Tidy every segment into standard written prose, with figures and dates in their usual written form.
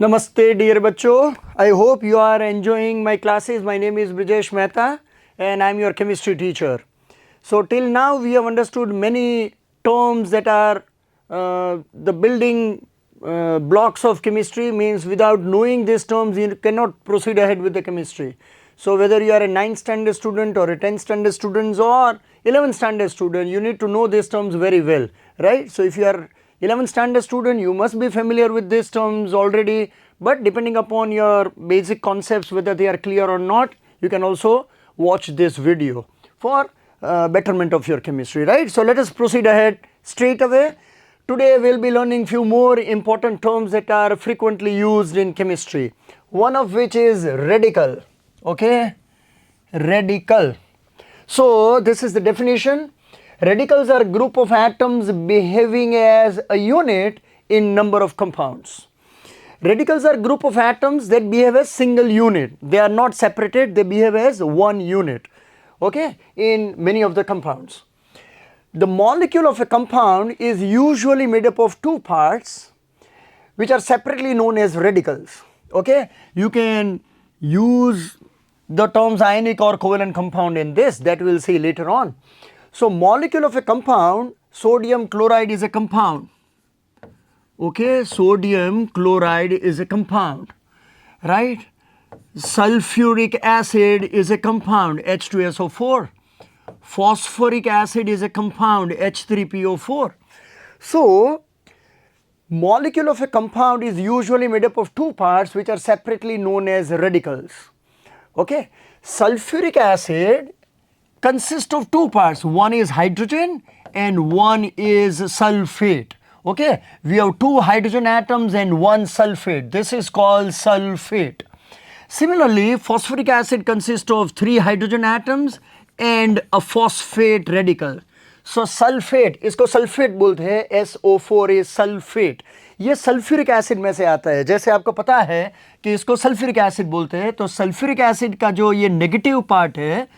Namaste dear bachcho. I hope you are enjoying my classes. My name is Brijesh Mehta and I am your chemistry teacher. So till now we have understood many terms that are the building blocks of chemistry. Means without knowing these terms you cannot proceed ahead with the chemistry. So whether you are a 9th standard student or a 10th standard student or 11th standard student, you need to know these terms very well, right? So if you are 11th standard student, you must be familiar with these terms already, but depending upon your basic concepts whether they are clear or not, you can also watch this video for betterment of your chemistry, right? So let us proceed ahead straight away. Today we will be learning few more important terms that are frequently used in chemistry, one of which is radical. Okay, radical. So this is the definition. Radicals are a group of atoms behaving as a unit in number of compounds. Radicals are a group of atoms that behave as single unit. They are not separated, they behave as one unit, okay, in many of the compounds. The molecule of a compound is usually made up of two parts which are separately known as radicals, okay. You can use the terms ionic or covalent compound in this, that we will see later on. So molecule of a compound, sodium chloride is a compound, okay, sodium chloride is a compound, right? Sulfuric acid is a compound, H2SO4. Phosphoric acid is a compound, H3PO4. So molecule of a compound is usually made up of two parts which are separately known as radicals, okay. Sulfuric acid consists of two parts, one is hydrogen and one is sulfate, okay. We have two hydrogen atoms and one sulfate, this is called sulfate. Similarly, phosphoric acid consists of three hydrogen atoms and a phosphate radical. So sulfate, इसको sulfate बोलते हैं, SO4 is sulfate. ये sulphuric acid में से आता है, जैसे आपको पता है कि इसको सल्फ्यूरिक एसिड बोलते हैं, तो सल्फ्यूरिक एसिड का जो ये नेगेटिव पार्ट है,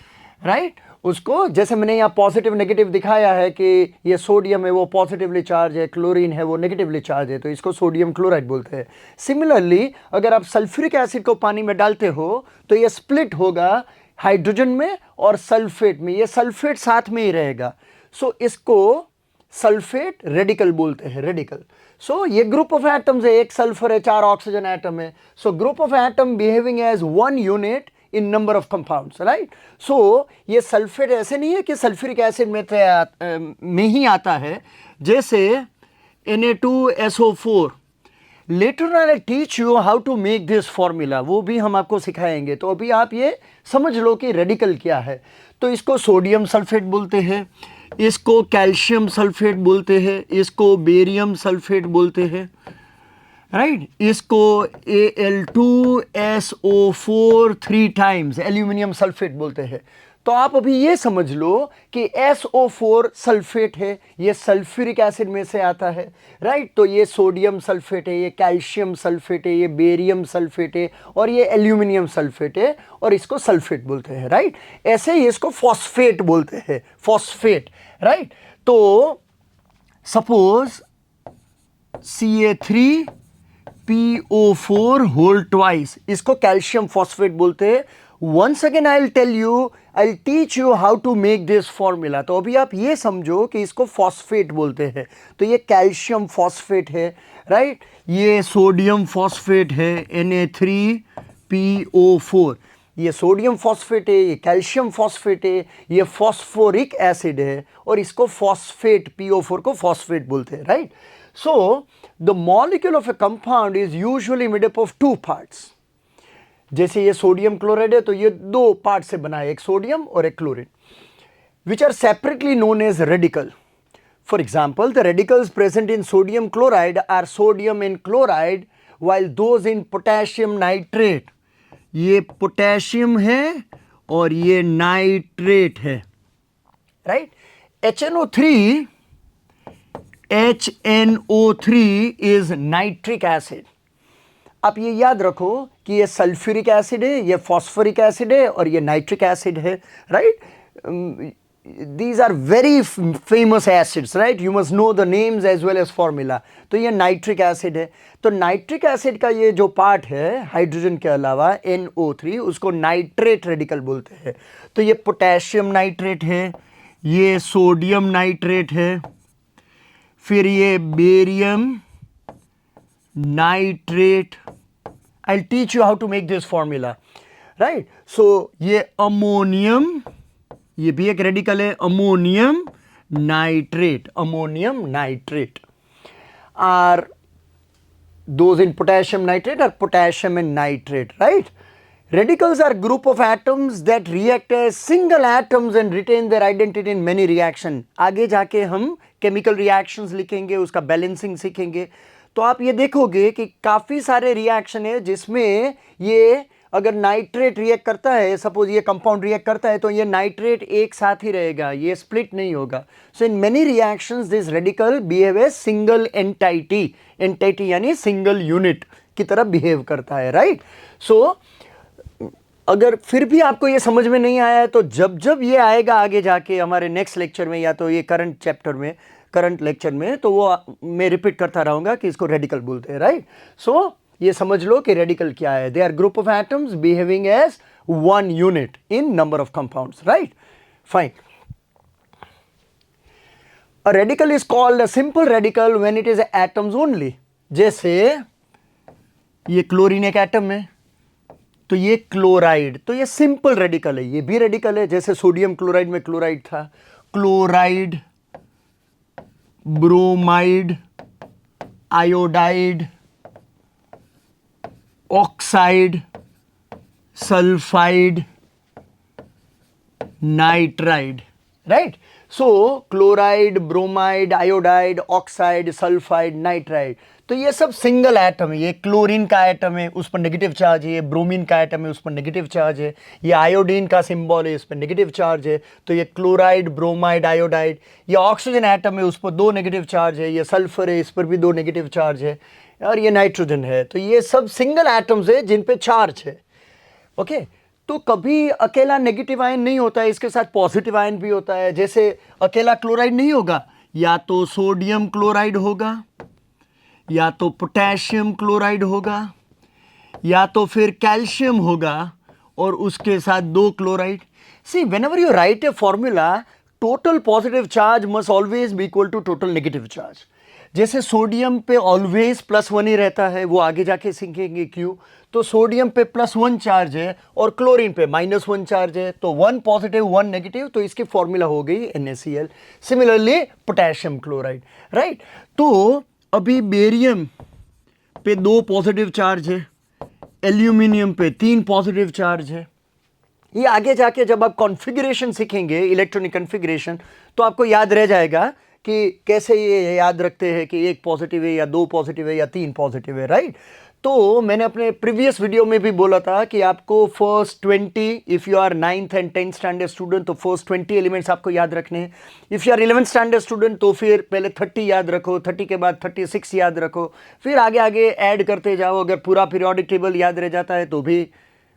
राइट, उसको जैसे मैंने यहाँ पॉजिटिव नेगेटिव दिखाया है कि ये सोडियम है वो पॉजिटिवली चार्ज है, क्लोरीन है वो नेगेटिवली चार्ज है, तो इसको सोडियम क्लोराइड बोलते हैं. सिमिलरली अगर आप सल्फ्यूरिक एसिड को पानी में डालते हो तो ये स्प्लिट होगा हाइड्रोजन में और सल्फेट में, ये सल्फेट साथ में ही रहेगा. सो इसको सल्फेट रेडिकल बोलते हैं, रेडिकल. सो ये ग्रुप ऑफ एटम्स है, एक सल्फर है, चार ऑक्सीजन एटम है. So group of atom behaving as one unit in number of compounds, right. So ये सल्फेट ऐसे नहीं है कि सल्फ्यूरिक एसिड में ही आता है, जैसे Na2SO4. Later I teach you how to make this formula, वो भी हम आपको सिखाएंगे. तो अभी आप ये समझ लो कि रेडिकल क्या है. तो इसको सोडियम सल्फेट बोलते हैं, इसको कैल्शियम सल्फेट बोलते हैं, इसको बेरियम सल्फेट बोलते हैं, राइट. इसको Al2SO4 3 टाइम्स एल्यूमिनियम सल्फेट बोलते हैं. तो आप अभी ये समझ लो कि SO4 सल्फेट है, ये सल्फ्यूरिक एसिड में से आता है, राइट. तो ये सोडियम सल्फेट है, ये कैल्शियम सल्फेट है, ये बेरियम सल्फेट है और ये एल्यूमिनियम सल्फेट है और इसको सल्फेट बोलते हैं, राइट. ऐसे ही इसको फॉस्फेट बोलते हैं, फॉस्फेट, राइट. तो सपोज Ca3PO4 होल ट्वाइस, इसको कैल्शियम फॉस्फेट बोलते हैं. Once again I'll teach you how to make this formula. तो अभी आप ये समझो कि इसको फॉस्फेट बोलते हैं. तो ये कैल्शियम फॉस्फेट है, राइट. ये सोडियम फॉस्फेट है, Na3PO4. ये सोडियम फॉस्फेट है, ये कैल्शियम फॉस्फेट है, ये फॉस्फोरिक एसिड है और इसको फॉस्फेट PO4 को फॉस्फेट बोलते हैं, right. So the molecule of A compound is usually made up of two parts. जैसे ये सोडियम क्लोराइड है तो ये दो पार्ट से बना है, एक सोडियम और एक chlorine, which are separately known as radical. For example, the radicals present in sodium chloride are sodium in chloride while those in potassium nitrate. ये पोटेशियम है और ये नाइट्रेट है, right. HNO3 is nitric acid. आप ये याद रखो कि ये सल्फ्यूरिक एसिड है, ये फॉस्फोरिक एसिड है और ये नाइट्रिक एसिड है, right. these are very famous acids, right? You must know the names as well as formula. तो ये नाइट्रिक एसिड है. तो नाइट्रिक एसिड का ये जो पार्ट है हाइड्रोजन के अलावा NO3, उसको नाइट्रेट रेडिकल बोलते हैं. तो ये पोटेशियम नाइट्रेट है, ये सोडियम नाइट्रेट है, फिर ये barium nitrate. I'll teach you how to make this formula, right? So ये अमोनियम, ये भी एक रेडिकल है, ammonium nitrate. Ammonium nitrate are those in potassium nitrate or potassium and nitrate, right? Radicals are group of atoms that react as single atoms and retain their identity in many reaction. आगे जाके हम chemical reactions लिखेंगे, उसका balancing सीखेंगे. तो आप ये देखोगे कि काफ़ी सारे रिएक्शन है जिसमें ये अगर नाइट्रेट रिएक्ट करता है, सपोज ये कंपाउंड रिएक्ट करता है, तो ये नाइट्रेट एक साथ ही रहेगा, ये स्प्लिट नहीं होगा. So in many reactions this radical behave as single entity. Entity यानी सिंगल यूनिट की तरह बिहेव करता है, राइट? सो अगर फिर भी आपको ये समझ में नहीं आया है तो जब जब ये आएगा आगे जाके हमारे नेक्स्ट लेक्चर में या तो ये करंट चैप्टर में, करंट लेक्चर में, तो वो मैं रिपीट करता रहूँगा कि इसको रेडिकल बोलते हैं, राइट? सो ये समझ लो कि रेडिकल क्या है. They are group of atoms behaving as one unit in number of compounds, right? Fine. A radical is called a simple radical when it is atoms only. जैसे ये chlorine एक atom है, तो ये क्लोराइड, तो ये सिंपल रेडिकल है. ये भी रेडिकल है, जैसे सोडियम क्लोराइड में क्लोराइड था. Chloride, bromide, iodide, oxide, sulphide, nitride, right? So chloride, bromide, iodide, oxide, sulphide, nitride, तो ये सब सिंगल एटम है. ये क्लोरीन का एटम है, उस पर नेगेटिव चार्ज है. ये ब्रोमीन का एटम है, उस पर नेगेटिव चार्ज है. ये आयोडीन का सिंबल है, इस पर नेगेटिव चार्ज है. तो ये क्लोराइड, ब्रोमाइड, आयोडाइड. ये ऑक्सीजन एटम है, उस पर दो नेगेटिव चार्ज है. ये सल्फर है, इस पर भी दो नेगेटिव चार्ज है. और ये नाइट्रोजन है. तो ये सब सिंगल एटम्स है जिन पे चार्ज है. ओके, तो कभी अकेला नेगेटिव आयन नहीं होता है, इसके साथ पॉजिटिव आयन भी होता है. जैसे अकेला क्लोराइड नहीं होगा, या तो सोडियम क्लोराइड होगा, या तो पोटेशियम क्लोराइड होगा, या तो फिर कैल्शियम होगा और उसके साथ दो chloride. See whenever you write a formula, total positive charge must always be equal to total negative charge. जैसे सोडियम पे ऑलवेज +1 ही रहता है, वो आगे जाके सीखेंगे क्यों. तो सोडियम पे +1 चार्ज है और क्लोरीन पे -1 चार्ज है, तो 1 पॉजिटिव 1 नेगेटिव, तो इसकी फॉर्मूला हो गई NaCl. Similarly potassium chloride, right? तो अभी बेरियम पे 2 पॉजिटिव चार्ज है, एल्यूमिनियम पे 3 पॉजिटिव चार्ज है. ये आगे जाके जब आप कॉन्फ़िगरेशन सीखेंगे, इलेक्ट्रॉनिक कॉन्फ़िगरेशन, तो आपको याद रह जाएगा कि कैसे ये याद रखते हैं कि 1 पॉजिटिव है या 2 पॉजिटिव है या 3 पॉजिटिव है, राइट? तो मैंने अपने प्रीवियस वीडियो में भी बोला था कि आपको first 20, if you are 9th and 10th standard student, तो फर्स्ट 20 एलिमेंट्स आपको याद रखने हैं. If you are 11th standard student, तो फिर पहले 30 याद रखो, 30 के बाद 36 याद रखो, फिर आगे आगे ऐड करते जाओ. अगर पूरा पीरियोडिक टेबल याद रह जाता है तो भी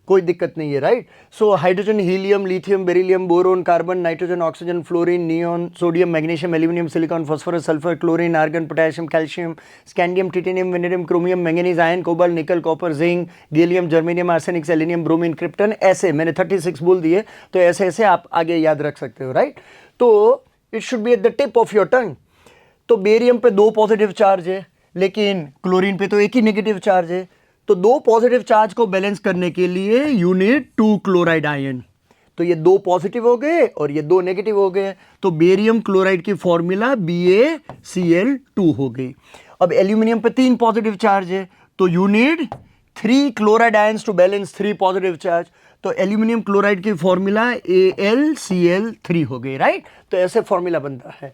कोई दिक्कत नहीं है, right? So hydrogen, helium, lithium, beryllium, boron, carbon, nitrogen, oxygen, fluorine, neon, sodium, magnesium, aluminium, silicon, phosphorus, sulphur, chlorine, argon, potassium, calcium, scandium, titanium, vanadium, chromium, manganese, iron, cobalt, nickel, copper, zinc, gallium, germanium, arsenic, selenium, bromine, krypton. ऐसे मैंने 36 बोल दिए, तो ऐसे ऐसे आप आगे याद रख सकते हो, राइट? तो it should be at the tip of your tongue. तो बेरियम पे 2 पॉजिटिव चार्ज है, लेकिन क्लोरीन पे तो 1 ही नेगेटिव चार्ज है. तो 2 पॉजिटिव चार्ज को बैलेंस करने के लिए यू नीड 2 क्लोराइड आयन. तो ये 2 पॉजिटिव हो गए और ये 2 नेगेटिव हो गए, तो बेरियम क्लोराइड की फॉर्मूला BaCl2 हो गई. अब एल्यूमिनियम पे 3 पॉजिटिव चार्ज है, तो you need 3 chloride ions to balance 3 positive charge. तो एल्यूमिनियम क्लोराइड की फॉर्मूला AlCl3 हो गई, राइट? तो ऐसे फॉर्मूला बनता है.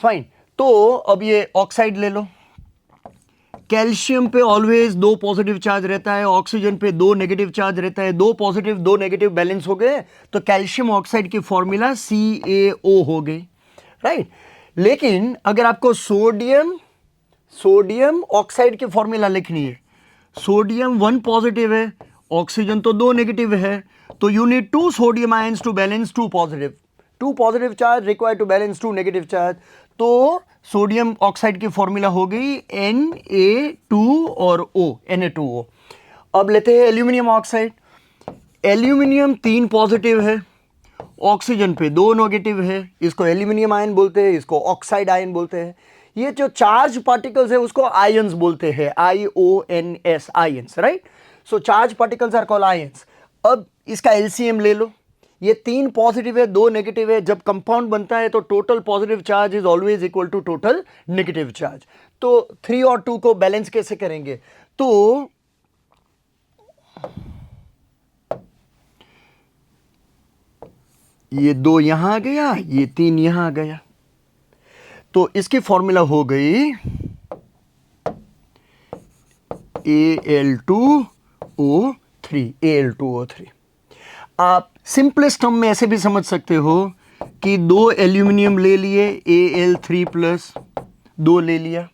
फाइन. तो अब ये ऑक्साइड ले लो. कैल्शियम पे ऑलवेज 2 पॉजिटिव चार्ज रहता है, ऑक्सीजन पे 2 नेगेटिव चार्ज रहता है. 2 पॉजिटिव 2 नेगेटिव बैलेंस हो गए, तो कैल्शियम ऑक्साइड की फॉर्मूला CaO हो गई, राइट? लेकिन अगर आपको सोडियम ऑक्साइड की फॉर्मूला लिखनी है, सोडियम 1 पॉजिटिव है, ऑक्सीजन तो 2 नेगेटिव है, तो you need 2 sodium ions to balance 2 positive. 2 positive charge require to balance 2 negative charge. तो सोडियम ऑक्साइड की फॉर्मूला हो गई Na2 और O, Na2O। अब लेते हैं एल्यूमिनियम ऑक्साइड। एल्यूमिनियम 3 पॉजिटिव है, ऑक्सीजन पे 2 नेगेटिव है, इसको एल्यूमिनियम आयन बोलते हैं, इसको ऑक्साइड आयन बोलते हैं। ये जो चार्ज पार्टिकल्स है उसको आयंस बोलते हैं, IONS, ions, right. So charge particles are called ions. अब इसका एलसीएम ले लो, ये 3 पॉजिटिव है 2 नेगेटिव है, जब कंपाउंड बनता है तो total positive charge is always equal to total negative charge. तो 3 और 2 को बैलेंस कैसे करेंगे? तो ये 2 यहां आ गया, ये 3 यहां आ गया, तो इसकी फॉर्मूला हो गई Al2O3। आप सिंपलेस्ट टर्म में ऐसे भी समझ सकते हो कि 2 एल्यूमिनियम ले लिए, Al3+ 2 ले लिया,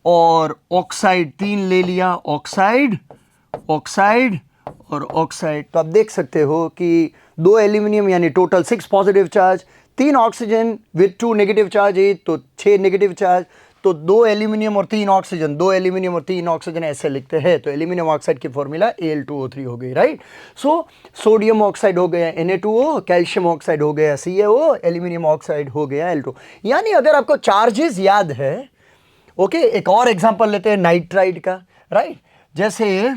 और ऑक्साइड 3 ले लिया, ऑक्साइड ऑक्साइड और ऑक्साइड। तो आप देख सकते हो कि 2 एल्यूमिनियम यानी total 6 positive charge, 3 oxygen with 2 negative charge है तो 6 नेगेटिव चार्ज। तो 2 एल्यूमिनियम और 3 ऑक्सीजन, 2 एल्यूमिनियम और 3 ऑक्सीजन ऐसे लिखते हैं। तो एल्यूमिनियम ऑक्साइड की फॉर्मूला Al2O3 हो गई, राइट। सो सोडियम ऑक्साइड हो गया Na2O, कैल्शियम ऑक्साइड हो गया CaO, एल्यूमिनियम ऑक्साइड हो गया Al2। यानी अगर आपको चार्जेस याद है, ओके, एक और एग्जांपल लेते हैं नाइट्राइड का, राइट। जैसे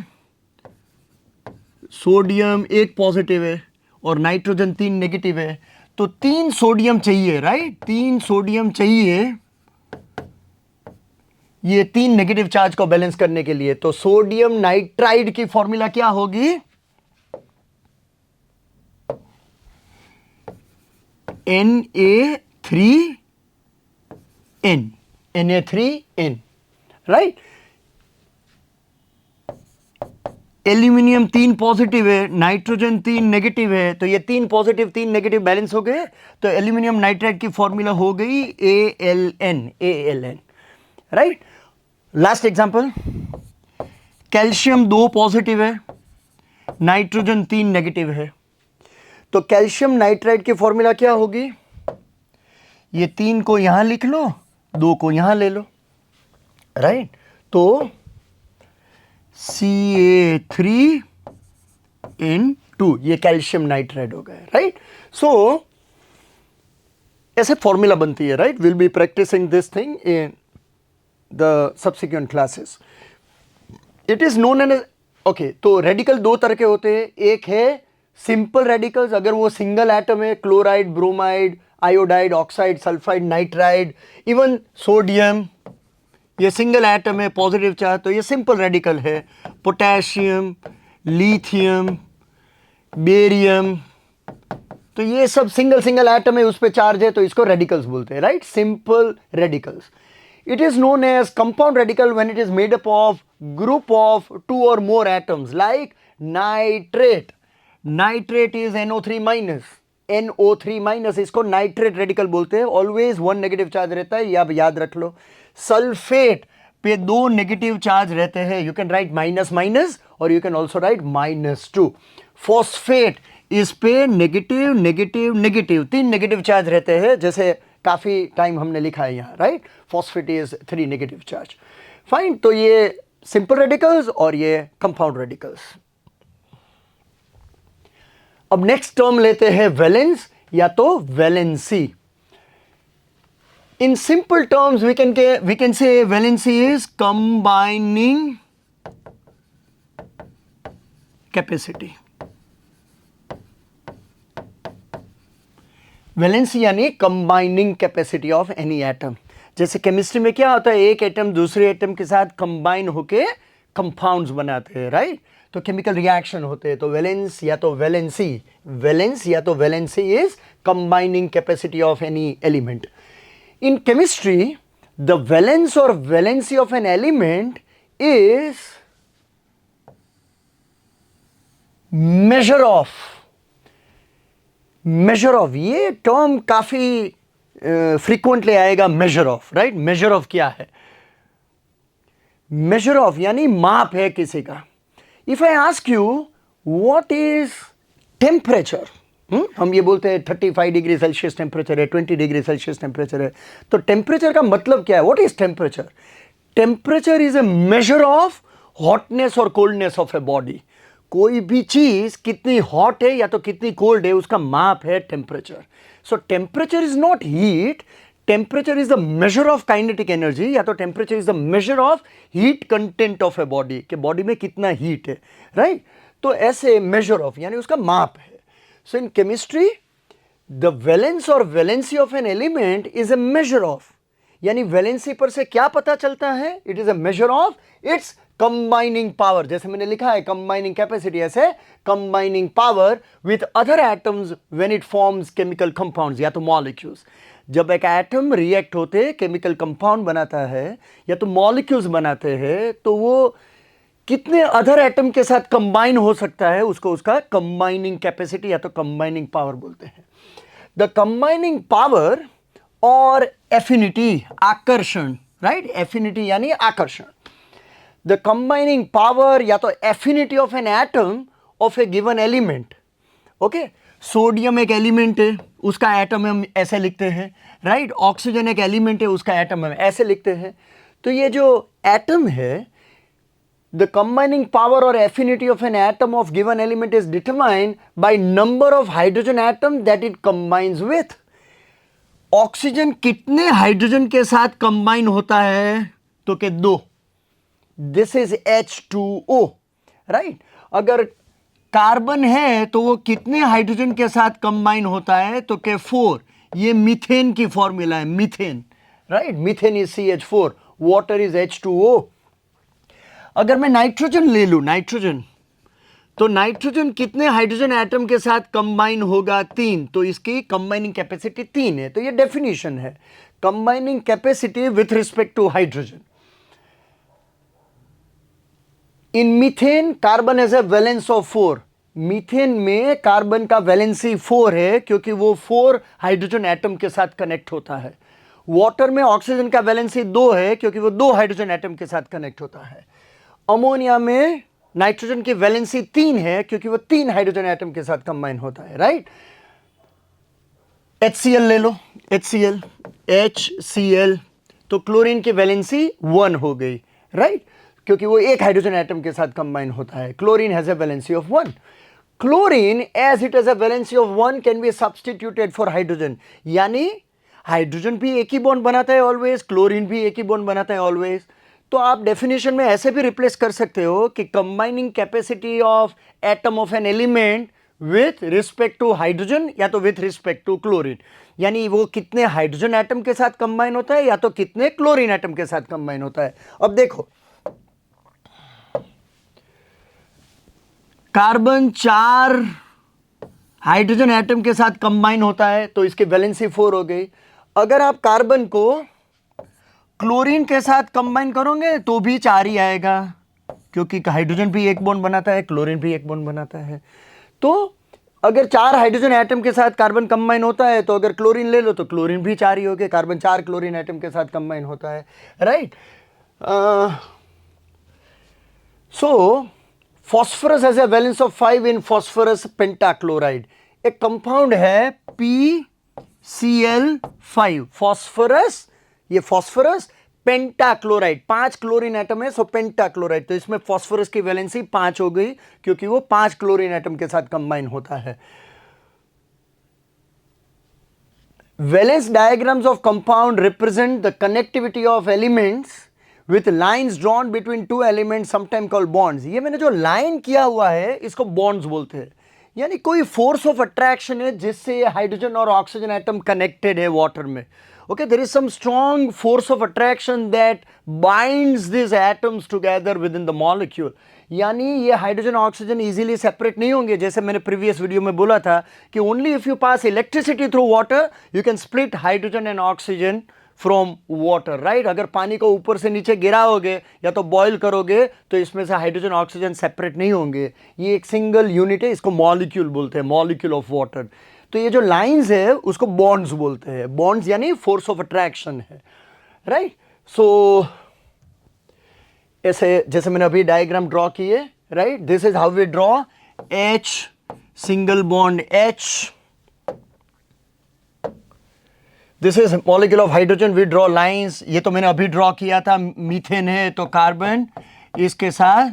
सोडियम 1 पॉजिटिव है और नाइट्रोजन 3 नेगेटिव है, तो 3 सोडियम चाहिए, राइट, 3 सोडियम चाहिए ये 3 नेगेटिव चार्ज को बैलेंस करने के लिए। तो सोडियम नाइट्राइड की फॉर्मूला क्या होगी? Na3N, right. एल्यूमिनियम 3 पॉजिटिव है, नाइट्रोजन 3 नेगेटिव है, तो ये 3 पॉजिटिव 3 नेगेटिव बैलेंस हो गए, तो एल्यूमिनियम नाइट्राइड की फॉर्मूला हो गई Aln, right. Last example, calcium 2 positive है, नाइट्रोजन 3 नेगेटिव है, तो कैल्शियम नाइट्राइड की फॉर्मूला क्या होगी? ये 3 को यहां लिख लो, 2 को यहां ले लो, राइट। तो Ca3N2 ये कैल्शियम नाइट्राइड हो गया, राइट। सो ऐसे फॉर्मूला बनती है, right. Will be practising this thing in the subsequent classes. It is known as, okay, तो रेडिकल 2 तरह के होते हैं। एक है सिंपल रेडिकल्स, अगर वो सिंगल एटम है, chloride, bromide, iodide, oxide, sulphide, nitride, even sodium, ये सिंगल एटम है, पॉजिटिव चार्ज, तो ये सिंपल रेडिकल है। पोटेशियम, लिथियम, बेरियम, तो ये सब सिंगल एटम है, उस पे चार्ज है, तो इसको रेडिकल्स बोलते हैं, right, simple radicals. It is known as compound radical when it is made up of group of 2 or more atoms, like nitrate. Nitrate is NO3-, इसको नाइट्रेट रेडिकल बोलते हैं। ऑलवेज 1 नेगेटिव चार्ज रहता है, ये आप याद रख लो। सल्फेट पे 2 नेगेटिव चार्ज रहते हैं, यू कैन राइट माइनस और you can also right -2। Phosphate इस पे नेगेटिव 3 नेगेटिव चार्ज रहते हैं, जैसे काफी टाइम हमने लिखा है यहाँ, right. Phosphate is 3 negative charge, fine. तो ये सिंपल रेडिकल्स और ये कंपाउंड रेडिकल्स। अब नेक्स्ट टर्म लेते हैं वैलेंस या तो valency. In simple terms we can say valency is combining capacity. Valency यानी combining capacity of any atom. जैसे केमिस्ट्री में क्या होता है, एक एटम दूसरे एटम के साथ कंबाइन होके कंपाउंड्स बनाते हैं, राइट। तो केमिकल रिएक्शन होते हैं। तो वैलेंस या तो valency is combining capacity of any element. In chemistry the valence or valency of an element is measure of. ये टर्म काफी फ्रीक्वेंटली आएगा, measure of, right. Measure of क्या है? मेजर ऑफ यानी माप है किसी का। If I ask you what is temperature, हम ये बोलते हैं 35 डिग्री सेल्सियस टेम्परेचर है, 20 डिग्री सेल्सियस टेम्परेचर है। तो टेम्परेचर का मतलब क्या है? What is temperature? Temperature is a measure of hotness और कोल्डनेस ऑफ ए बॉडी। कोई भी चीज कितनी हॉट है या तो कितनी कोल्ड है, उसका माप है temperature. So temperature is not heat, temperature is the measure of kinetic energy, या तो temperature is the measure of heat content of a body, कि बॉडी में कितना हीट है, राइट? तो ऐसे मेजर ऑफ यानी उसका माप है। सो इन chemistry the valence or valency of an element is a major of, यानी वैलेंसी पर से क्या पता चलता है? It is a measure of its combining power. जैसे मैंने लिखा है कंबाइनिंग कैपेसिटी, ऐसे combining power with other atoms when it forms chemical compounds या तो मॉलिक्यूल्स। जब एक एटम रिएक्ट होते केमिकल कंपाउंड बनाता है या तो मॉलिक्यूल्स बनाते हैं, तो वो कितने अदर एटम के साथ कंबाइन हो सकता है, उसको उसका कंबाइनिंग कैपेसिटी या तो कंबाइनिंग पावर बोलते हैं। द कंबाइनिंग पावर और एफिनिटी, आकर्षण, राइट? एफिनिटी यानी आकर्षण। द कंबाइनिंग पावर या तो affinity of an atom of A given element. Okay, sodium एक एलिमेंट है, उसका एटम हम ऐसे लिखते हैं, राइट? ऑक्सीजन एक एलिमेंट है, उसका एटम हम ऐसे लिखते हैं। तो ये जो एटम है, the combining power or affinity of an atom of given element is determined by number of hydrogen atom that it combines with. Oxygen कितने हाइड्रोजन के साथ कंबाइन होता है? तो के 2। This is H2O, right? अगर कार्बन है तो वो कितने हाइड्रोजन के साथ कंबाइन होता है? तो के 4। ये मीथेन की फॉर्मूला है, methane, right? Methane is CH4, water is H2O। अगर मैं नाइट्रोजन ले लूं, नाइट्रोजन, तो नाइट्रोजन कितने हाइड्रोजन एटम के साथ कंबाइन होगा? 3। तो इसकी कंबाइनिंग कैपेसिटी 3 है। तो ये डेफिनेशन है combining capacity with respect to hydrogen. In methane carbon has a valence of 4। Methane में कार्बन का वैलेंसी 4 है, क्योंकि वो 4 हाइड्रोजन एटम के साथ कनेक्ट होता है। वाटर में ऑक्सीजन का वैलेंसी 2 है, क्योंकि वो 2 हाइड्रोजन एटम के साथ कनेक्ट होता है। अमोनिया में नाइट्रोजन की वैलेंसी 3 है, क्योंकि वो 3 हाइड्रोजन एटम के साथ कंबाइन होता है, राइट? HCl ले लो, HCl, तो क्लोरीन की वैलेंसी 1 हो गई, राइट? क्योंकि वो 1 हाइड्रोजन एटम के साथ कंबाइन होता है। Chlorine has a valency of 1। Chlorine as it has a valency of 1 can be substituted for hydrogen, यानी हाइड्रोजन भी एक ही बॉन्ड बनाता है ऑलवेज, क्लोरीन भी एक ही बॉन्ड बनाता है ऑलवेज। तो आप डेफिनेशन में ऐसे भी रिप्लेस कर सकते हो कि combining capacity of atom of an element with respect to hydrogen या तो विथ रिस्पेक्ट टू क्लोरीन, यानी वो कितने हाइड्रोजन एटम के साथ कंबाइन होता है या तो कितने क्लोरीन एटम के साथ कंबाइन होता है। अब देखो, कार्बन 4 हाइड्रोजन एटम के साथ कंबाइन होता है, तो इसकी वैलेंसी 4 हो गई। अगर आप कार्बन को क्लोरीन के साथ कंबाइन करोगे तो भी 4 ही आएगा, क्योंकि हाइड्रोजन भी एक बॉन्ड बनाता है, क्लोरीन भी एक बॉन्ड बनाता है। तो अगर 4 हाइड्रोजन एटम के साथ कार्बन कंबाइन होता है, तो अगर क्लोरीन ले लो तो क्लोरीन भी 4 ही हो गए। कार्बन 4 क्लोरीन एटम के साथ कंबाइन होता है, right? So phosphorus has a valence of 5 in phosphorus pentachloride. एक कंपाउंड है PCl5, फॉस्फोरस, ये फॉस्फोरस पेंटाक्लोराइड, 5 क्लोरीन एटम है, सो पेंटाक्लोराइड। तो इसमें फॉस्फोरस की वैलेंसी 5 हो गई, क्योंकि वो 5 क्लोरीन एटम के साथ कंबाइन होता है। Valence diagrams of compound represent the connectivity of elements with lines drawn between 2 elements, sometime called bonds. ये मैंने जो लाइन किया हुआ है इसको बॉन्ड्स बोलते हैं, यानी कोई फोर्स ऑफ अट्रैक्शन है जिससे हाइड्रोजन और ऑक्सीजन एटम कनेक्टेड है वाटर में। Okay, there is some strong force of attraction that binds these atoms together within the molecule. यानी ये हाइड्रोजन ऑक्सीजन इजीली सेपरेट नहीं होंगे, जैसे मैंने प्रीवियस वीडियो में बोला था कि only if you pass electricity through water you can split hydrogen and oxygen from water, right? अगर पानी को ऊपर से नीचे गिराओगे या तो बॉईल करोगे तो इसमें से हाइड्रोजन ऑक्सीजन सेपरेट नहीं होंगे। ये एक सिंगल यूनिट है, इसको मॉलिक्यूल बोलते हैं, मॉलिक्यूल ऑफ वाटर। तो ये जो लाइंस है उसको बॉन्ड्स बोलते हैं। बॉन्ड्स यानी फोर्स ऑफ अट्रैक्शन है, राइट? सो ऐसे जैसे मैंने अभी डायग्राम ड्रॉ किए, right? This is how we draw H single bond H, this is molecule of hydrogen, we draw lines. ये तो मैंने अभी ड्रॉ किया था, मीथेन है तो कार्बन इसके साथ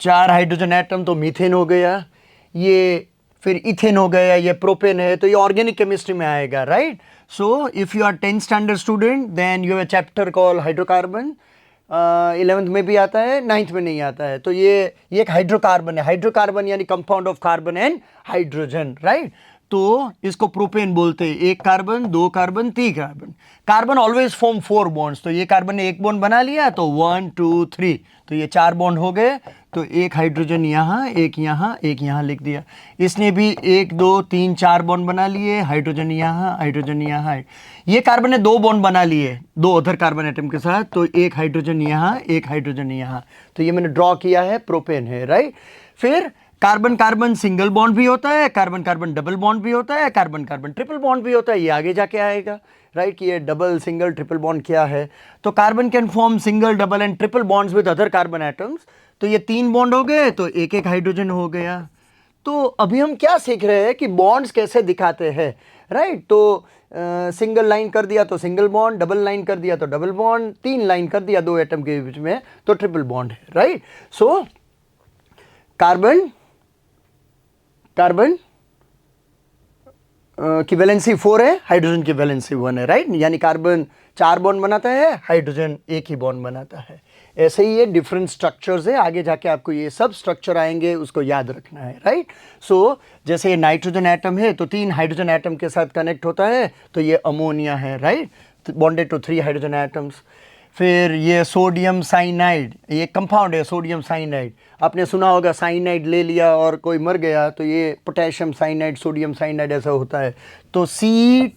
चार हाइड्रोजन एटम, तो मीथेन हो गया। ये फिर इथेन हो गया, ये प्रोपेन है, तो ये ऑर्गेनिक केमिस्ट्री में आएगा, right. So if you are 10th standard student then you have a chapter call hydrocarbon. 11th में भी आता है, 9th में नहीं आता है। तो ये एक हाइड्रोकार्बन है। हाइड्रोकार्बन यानी compound of carbon and hydrogen, right. तो इसको प्रोपेन बोलते हैं। एक कार्बन, दो कार्बन, तीन carbon. Carbon always form 4 bonds, तो ये कार्बन ने एक बॉन्ड बना लिया तो 1 2 3, तो ये 4 बॉन्ड हो गए। तो एक हाइड्रोजन यहाँ, एक यहाँ लिख दिया। इसने भी 1 2 3 4 बॉन्ड बना लिए, हाइड्रोजन यहाँ, हाइड्रोजन यहाँ। ये कार्बन ने 2 बॉन्ड बना लिए 2 अदर कार्बन एटम के साथ, तो एक हाइड्रोजन यहाँ, एक हाइड्रोजन यहाँ। तो ये मैंने ड्रॉ किया है, प्रोपेन है, राइट। फिर कार्बन कार्बन सिंगल बॉन्ड भी होता है, कार्बन कार्बन डबल बॉन्ड भी होता है, कार्बन कार्बन ट्रिपल बॉन्ड भी होता है। ये आगे जाके आएगा, राइट, कि ये डबल सिंगल ट्रिपल बॉन्ड क्या है। तो carbon can form single double and triple bonds with other carbon atoms. तो ये 3 बॉन्ड हो गए, तो एक एक हाइड्रोजन हो गया। तो अभी हम क्या सीख रहे हैं कि बॉन्ड्स कैसे दिखाते हैं, राइट। तो सिंगल लाइन कर दिया तो सिंगल बॉन्ड, डबल लाइन कर दिया तो डबल बॉन्ड, 3 लाइन कर दिया 2 एटम के बीच में तो ट्रिपल बॉन्ड है, राइट। सो कार्बन कार्बन की वैलेंसी 4 है, हाइड्रोजन की वैलेंसी 1 है, राइट। यानी कार्बन 4 बॉन्ड बनाता है, हाइड्रोजन एक ही बॉन्ड बनाता है। ऐसे ही ये डिफरेंट स्ट्रक्चर्स है, आगे जाके आपको ये सब स्ट्रक्चर आएंगे, उसको याद रखना है, राइट। सो जैसे ये नाइट्रोजन एटम है तो 3 हाइड्रोजन एटम के साथ कनेक्ट होता है, तो ये अमोनिया है, right, bonded to 3 hydrogen atoms. फिर ये सोडियम साइनाइड, ये कंपाउंड है सोडियम साइनाइड। आपने सुना होगा साइनाइड ले लिया और कोई मर गया, तो ये पोटेशियम साइनाइड, सोडियम साइनाइड ऐसा होता है। तो C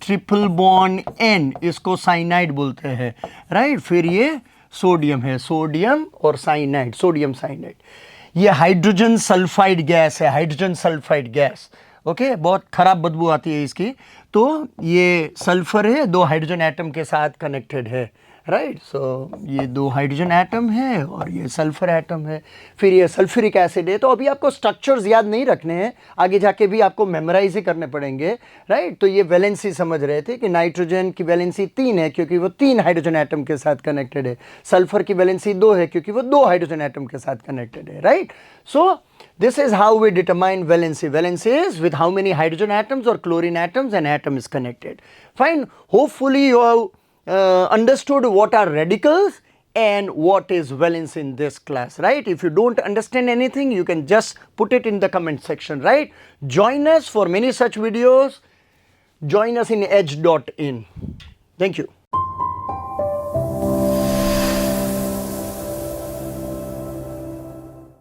ट्रिपल बॉन्ड N, इसको साइनाइड बोलते हैं, राइट। फिर ये सोडियम है, सोडियम और साइनाइड, सोडियम साइनाइड। ये हाइड्रोजन सल्फाइड गैस है, हाइड्रोजन सल्फाइड गैस, ओके, बहुत खराब बदबू आती है इसकी। तो ये सल्फर है, 2 हाइड्रोजन एटम के साथ कनेक्टेड है, राइट। सो ये 2 हाइड्रोजन एटम है और ये सल्फर एटम है। फिर ये सल्फ्यूरिक एसिड है। तो अभी आपको स्ट्रक्चर्स याद नहीं रखने हैं, आगे जाके भी आपको मेमोराइज ही करने पड़ेंगे, राइट। तो ये वैलेंसी समझ रहे थे कि नाइट्रोजन की वैलेंसी 3 है क्योंकि वो 3 हाइड्रोजन एटम के साथ कनेक्टेड है। सल्फर की वैलेंसी 2 है क्योंकि वो 2 हाइड्रोजन एटम के साथ कनेक्टेड है, right. So this is how we determine valency. Valency is with how many hydrogen atoms or chlorine atoms an atom is connected. Fine. Hopefully you have understood what are radicals and what is valence in this class, right. If you don't understand anything, you can just put it in the comment section, right. Join us for many such videos. Join us in edge.in. Thank you.